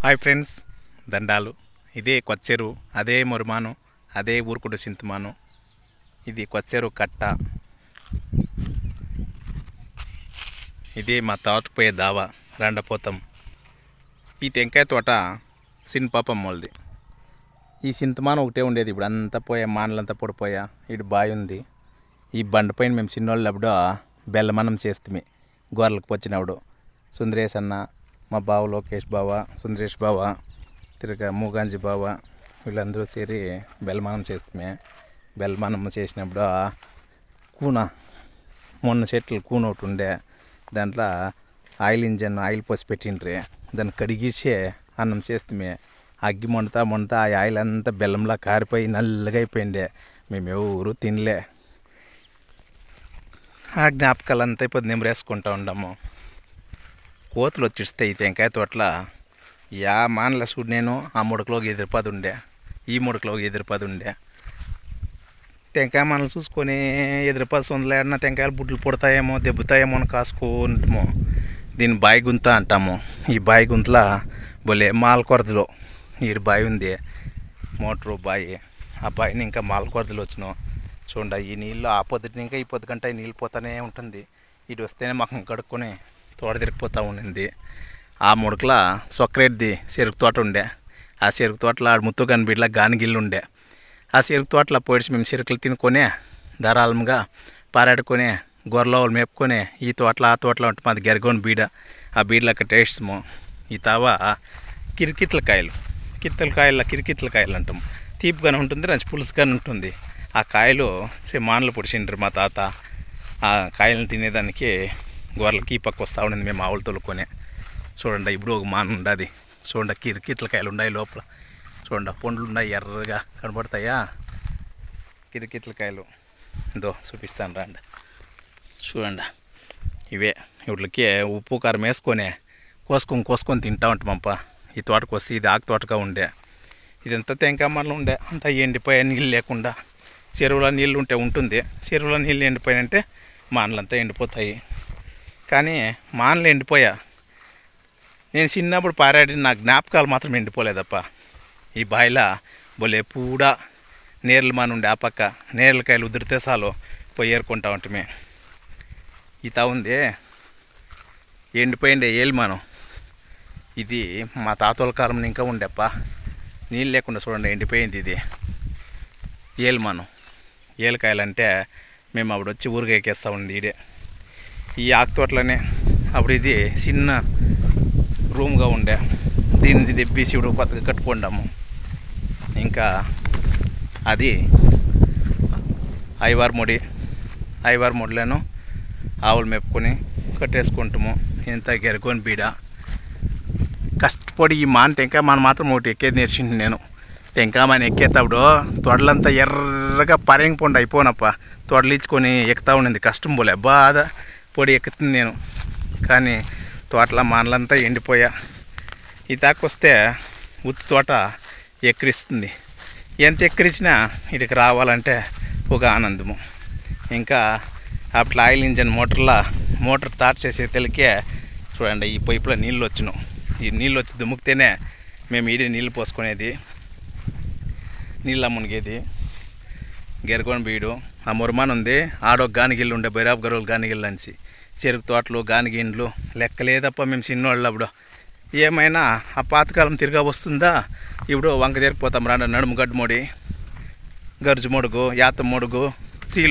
Hi friends, దండాలు. ఇదే కొచ్చెరు, అదే మురుమాను, అదే ఊరుకుడు సింతమాను. ఇది కొచ్చెరు కట్ట. ఇదే మా తోటకు పోయే దావా రండపోతాం. ఈ టెంకాయ తోట సిన్పాపం వాళ్ళది. ఈ సింతమాను ఒకటే ఉండేది, ఇప్పుడు అంతా పోయా, మానలంతా పొడిపోయా. ఇటు బావి ఉంది. ఈ బండ పైన మేము చిన్నోళ్ళప్పుడు బెల్లమన్నం చేస్తామే గొర్రెలకు వచ్చినప్పుడు. సుందరేష్ అన్న, మా బావ లోకేష్ బావ, సుందరేష్ బావ, తిరగా మూగాంజీ బావ, వీళ్ళందరూ చేరి బెల్లమన్నం చేస్తామే. బెల్లమన్నం చేసినప్పుడు కూన, మొన్న చెట్లు కూన ఒకటి ఉండే, దాంట్లో ఆయిల్ పోసి పెట్టిండ్రి. దాన్ని కడిగిచ్చే అన్నం చేస్తామే. అగ్గి మొండుతా ఆ ఆయిల్ అంతా బెల్లంలా కారిపోయి నల్లగా అయిపోయిండే. మేము ఎవరు తినలే. ఆ జ్ఞాపకాలంతా ఇప్పుడు నెమరేసుకుంటూ ఉండము. కోతులు వచ్చేస్తాయి ఈ టెంకాయ తోటల. యా మానల చూడు, నేను ఆ ముడకలోకి ఎదిరిపది ఉండే, ఈ ముడకలోకి ఎదిరిపది ఉండే. టెంకాయ మనలు చూసుకొని ఎదిరిపది సొందలేడిన టెంకాయలు బుడ్లు పుడతాయేమో, దెబ్బతాయేమో అని కాసుకుంటాము. దీన్ని బాయి గుంత అంటాము. ఈ బాయి గుంతలో బొలే మాలకొరదలో ఈడు బావి ఉంది, మోటరు బాయి. ఆ బావిని ఇంకా మాలకొరదలు వచ్చినాం. చూడండి, ఈ నీళ్ళు ఆ పొద్దున ఇంకా ఈ పొద్దుకంటే నీళ్ళు పోతూనే ఉంటుంది. ఇటు వస్తేనే మాకు కడుక్కొని తోట తిరిగిపోతూ ఉండింది. ఆ ముడకల సొక్కరెడ్డిది చెరుకు తోట ఉండే. ఆ చెరుకు తోటలో ముత్తు కనిపిట్లా గానిగిల్లు ఉండే. ఆ చెరుకు తోటలో పోయిసి మేము చెరుకులు తినుకొని ధారాళంగా పారాడుకొని గొర్రెలు మేపుకొని ఈ తోటలో ఆ తోటలో ఉంటుంది మాది గెరగోని బీడ. ఆ బీడలో అక్కడ టేస్ట్ము. ఈ తావా కిరికిట్లకాయలు కిరికిట్లకాయలు అంటాము. తీపిగానే ఉంటుంది, రంచి పులుసుగానే ఉంటుంది. ఆ కాయలు మానలు పొడిచిండ్రు మా తాత. ఆ కాయలను తినేదానికి గొర్రెలకి ఈ పక్క వస్తూ ఉండింది. మేము ఆవులు తొలుకొని. చూడండి, ఇప్పుడు ఒక మాన ఉండదు. చూడండి, కిరికిట్లకాయలు ఉన్నాయి లోపల. చూడండి, పండ్లు ఉన్నాయి, ఎర్రగా కనబడతాయా కిరికిట్లకాయలు. ఇదో చూపిస్తాను రండి. చూడండి, ఇవే వీటికి ఉప్పు కారం వేసుకొని కోసుకొని తింటా ఉంటామప్ప. ఈ తోటకు వస్తే ఇది ఆకు తోటగా ఉండే. ఇదంతా టెంకాయ మరలు ఉండే, అంతా ఎండిపోయా, నీళ్ళు లేకుండా. చెరువులో నీళ్ళు ఉంటే ఉంటుంది, చెరువులో నీళ్ళు ఎండిపోయాయంటే మానలంతా ఎండిపోతాయి. కానీ మానలు ఎండిపోయా, నేను చిన్నప్పుడు పారాడిన నా జ్ఞాపకాలు మాత్రం ఎండిపోలేదప్ప. ఈ బాయిలో బొలే పూడా నేర్లు మాను ఉండే. ఆ పక్క నేర్లకాయలు ఉదిరితే చాలు పోయి ఏరుకుంటా ఉంటామే. ఈత ఉంది, ఎండిపోయిండే ఏలిమానం. ఇది మా తాతోల కాలం ఇంకా ఉండేప్ప. నీళ్ళు లేకుండా చూడండి ఎండిపోయింది. ఇది ఏలిమానం. ఏలకాయలంటే మేము అప్పుడు వచ్చి ఊరిగా ఎక్కేస్తూ ఉంది. ఇదే ఈ ఆకు తోటలోనే. అప్పుడు ఇది చిన్న రూమ్గా ఉండే, దీన్ని తెప్పేసి ఇప్పుడు కొత్తగా కట్టుకుంటాము. ఇంకా అది ఐవారు ముడిలోనూ ఆవులు మెప్పుకొని కట్టేసుకుంటాము. ఇంత గెరకొని బీడ కష్టపడి ఈ మాన టెంకాయ మన మాత్రం ఒకటి ఎక్కేది నేర్చింది నేను. టెంకాయ మన ఎక్కేటప్పుడు తొడలంతా ఎర్రగా పరేంగిపోండి అయిపోనప్ప. తొడలు ఇచ్చుకొని ఎక్కుతూ ఉండింది, కష్టం పోలే, బాధ పొడి ఎక్కుతుంది నేను. కానీ తోటలో మానలంతా ఎండిపోయా. ఈ తాకొస్తే ఉత్తి తోట ఎక్కిరిస్తుంది. ఎంత ఎక్కిరించినా ఇటుకి రావాలంటే ఒక ఆనందము. ఇంకా అట్లా ఆయిల్ ఇంజన్ మోటార్ స్టార్ట్ చేసే తెలికే చూడండి, ఈ పైపులో నీళ్ళు వచ్చినాం. ఈ నీళ్ళు వచ్చి దుమ్ముకితేనే మేము ఈడే నీళ్ళు పోసుకునేది, నీళ్ళ మునిగేది. గెరగొని బీడు ఆ మురమాన్ ఉంది, ఆడొక గానిగిల్లు ఉండే, బైరాబ్ గరువులు గానిగిల్లు అనేసి. చెరుకు తోటలు గానిగిండ్లు లెక్కలేదప్ప మేము చిన్నోళ్ళు అప్పుడు. ఏమైనా ఆ పాతకాలం తిరిగా వస్తుందా? ఇప్పుడు వంక జరిగిపోతాం. నడుము గడ్డు మొడి, గర్జు మొడుగు, యాత మొడుగు, సీలో